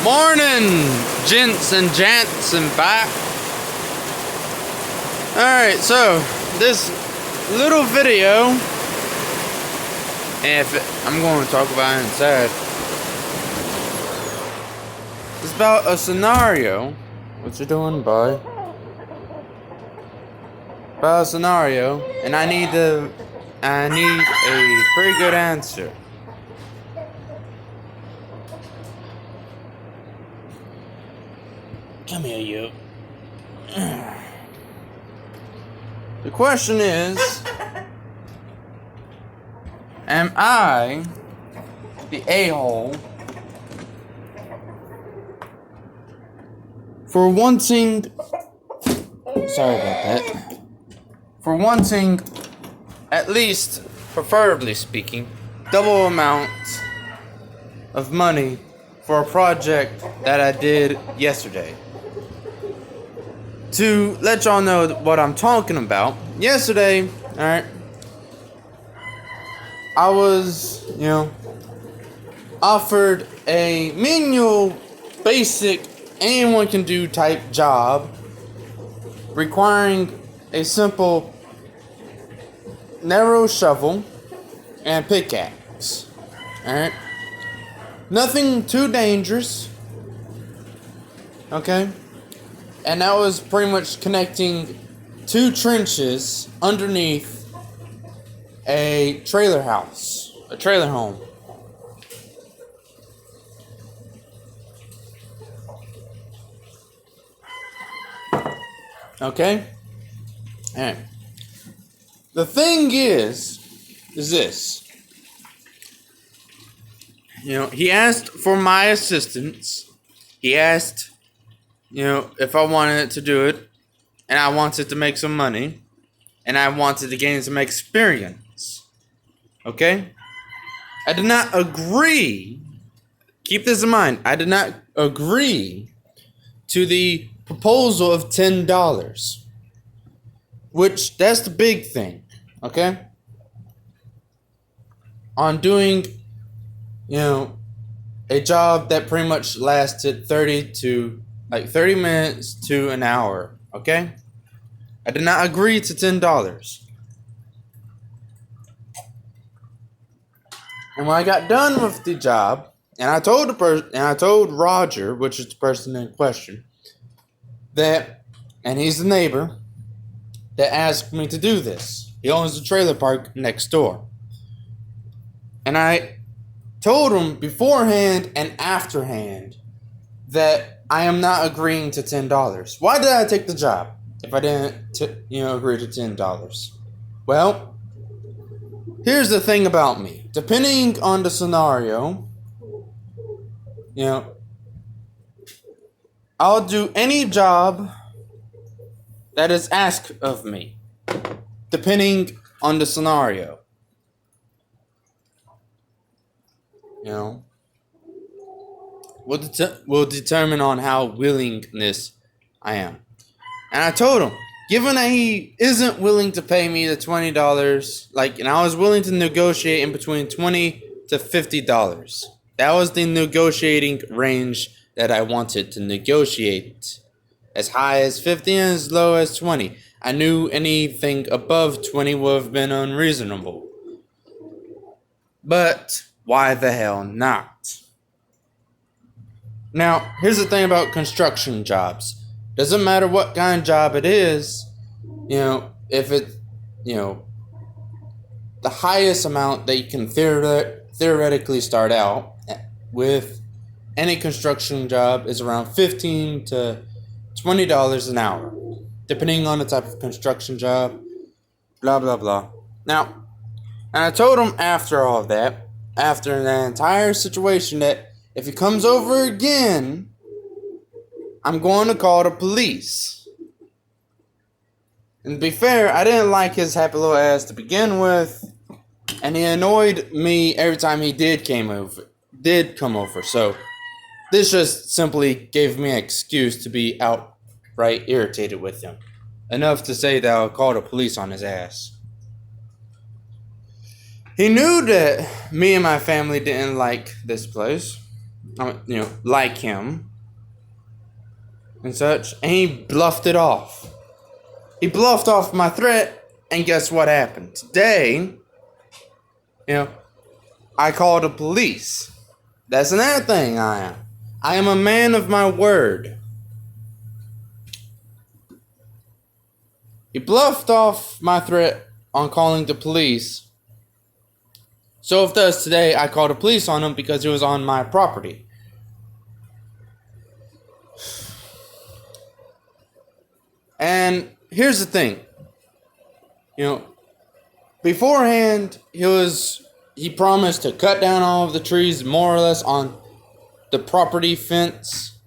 Morning, gents and jants and back. Alright, so this little video, I'm going to talk about it inside. It's about a scenario. What you doing, boy? About a scenario, and I need a pretty good answer. Come here, you. The question is, am I the a-hole for wanting, for wanting, at least, preferably speaking, double amount of money for a project that I did yesterday? To let y'all know what I'm talking about, yesterday, alright, I was, offered a menial, basic, anyone can do type job requiring a simple, narrow shovel and pickaxe, alright? Nothing too dangerous, okay? And that was pretty much connecting two trenches underneath a trailer house, a trailer home. Okay? Alright. The thing is this. He asked for my assistance. He asked if I wanted to do it, and I wanted to make some money, and I wanted to gain some experience. Okay? I did not agree, keep this in mind, I did not agree to the proposal of $10. Which, that's the big thing, okay? On doing, a job that pretty much lasted 30 minutes to an hour, okay? I did not agree to $10. And when I got done with the job, and I told Roger, which is the person in question, and he's the neighbor that asked me to do this. He owns the trailer park next door. And I told him beforehand and afterhand that I am not agreeing to $10. Why did I take the job if I didn't, agree to $10? Well, here's the thing about me. Depending on the scenario, I'll do any job that is asked of me, depending on the scenario. Will determine on how willingness I am. And I told him, given that he isn't willing to pay me the $20, and I was willing to negotiate in between $20 to $50. That was the negotiating range that I wanted to negotiate. As high as 50 and as low as 20. I knew anything above 20 would have been unreasonable. But why the hell not? Now, here's the thing about construction jobs. Doesn't matter what kind of job it is, if it, the highest amount that you can theoretically start out with any construction job is around $15 to $20 an hour, depending on the type of construction job, blah, blah, blah. Now, and I told him after all of that, after the entire situation, that if he comes over again, I'm going to call the police. And to be fair, I didn't like his happy little ass to begin with, and he annoyed me every time he did come over. So this just simply gave me an excuse to be outright irritated with him. Enough to say that I'll call the police on his ass. He knew that me and my family didn't like this place. like him and such, and he bluffed it off. He bluffed off my threat, and guess what happened? Today, I called the police. That's another thing I am. I am a man of my word. He bluffed off my threat on calling the police. So if thus today I called the police on him because he was on my property. And here's the thing. Beforehand, he promised to cut down all of the trees more or less on the property fence.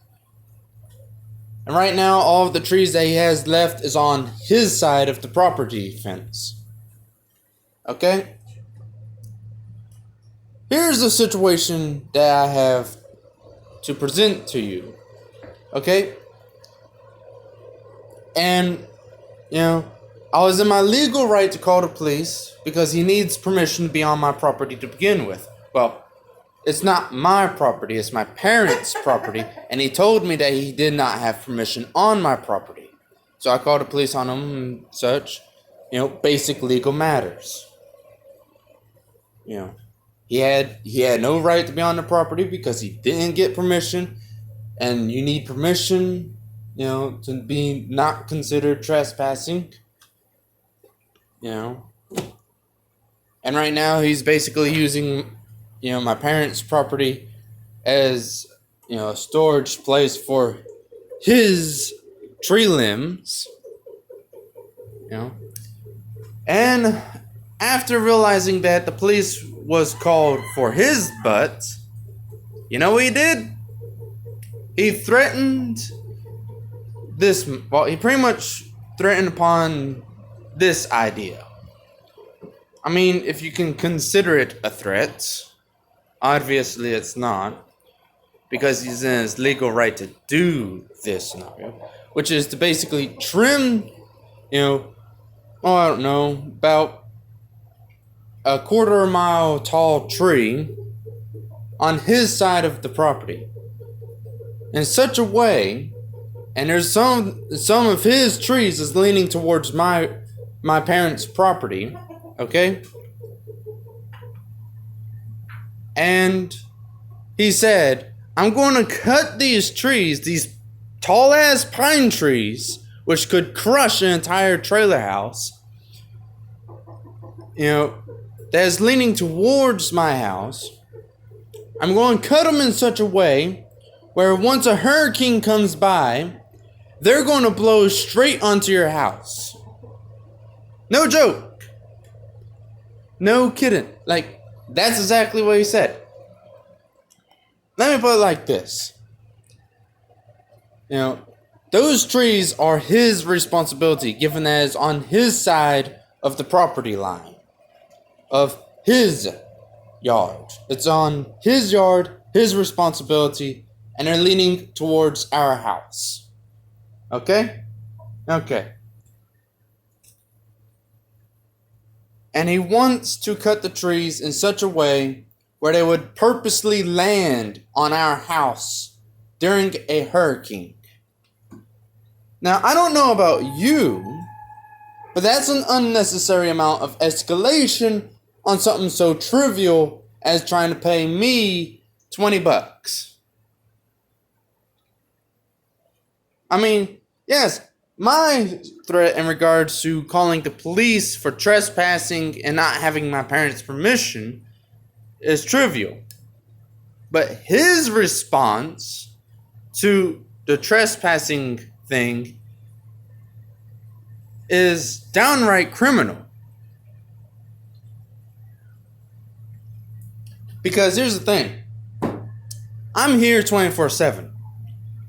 And right now, all of the trees that he has left is on his side of the property fence. Okay? Here's the situation that I have to present to you. Okay? And, I was in my legal right to call the police because he needs permission to be on my property to begin with. Well, it's not my property, it's my parents' property, and he told me that he did not have permission on my property. So I called the police on him and such, basic legal matters. He had no right to be on the property because he didn't get permission, and you need permission, to be not considered trespassing. And right now he's basically using, my parents' property as, a storage place for his tree limbs. And after realizing that the police was called for his butt, you know what he did? He threatened he pretty much threatened upon this idea. I mean, if you can consider it a threat, obviously it's not, because he's in his legal right to do this scenario, which is to basically trim, about a quarter-mile tall tree on his side of the property in such a way, and there's some of his trees is leaning towards my parents' property, okay? And he said, I'm going to cut these trees, these tall-ass pine trees, which could crush an entire trailer house, that is leaning towards my house. I'm going to cut them in such a way where once a hurricane comes by, they're going to blow straight onto your house. No joke. No kidding. Like, that's exactly what he said. Let me put it like this. Those trees are his responsibility, given that it's on his side of the property line of his yard. It's on his yard, his responsibility, and they're leaning towards our house. Okay? Okay. And he wants to cut the trees in such a way where they would purposely land on our house during a hurricane. Now, I don't know about you, but that's an unnecessary amount of escalation on something so trivial as trying to pay me $20. I mean, yes, my threat in regards to calling the police for trespassing and not having my parents' permission is trivial. But his response to the trespassing thing is downright criminal. Because here's the thing. I'm here 24/7.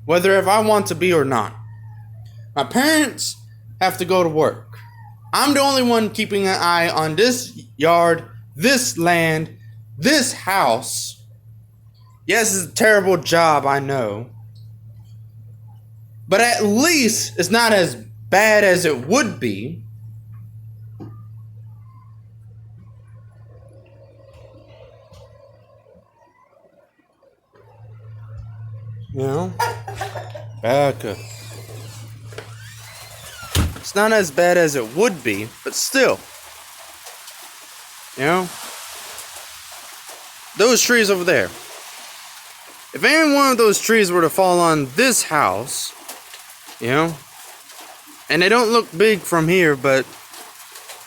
Whether if I want to be or not. My parents have to go to work. I'm the only one keeping an eye on this yard, this land, this house. Yes, it's a terrible job, I know. But at least it's not as bad as it would be. You know? Back up. It's not as bad as it would be, but still. You know? Those trees over there. If any one of those trees were to fall on this house, you know, and they don't look big from here, but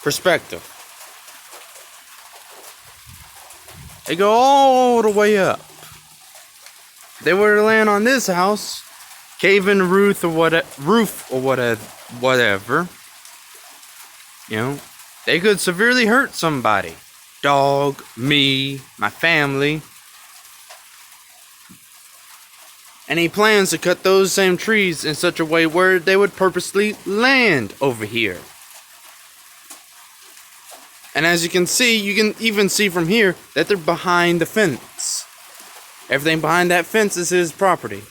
perspective. They go all the way up. They were to land on this house, cave in the roof or whatever. You know, they could severely hurt somebody. Dog, me, my family. And he plans to cut those same trees in such a way where they would purposely land over here. And as you can even see from here that they're behind the fence. Everything behind that fence is his property.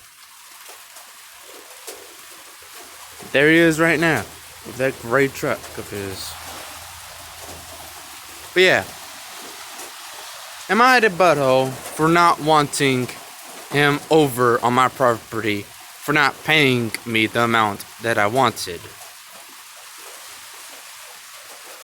There he is right now, with that gray truck of his. But yeah. Am I the butthole for not wanting him over on my property, for not paying me the amount that I wanted?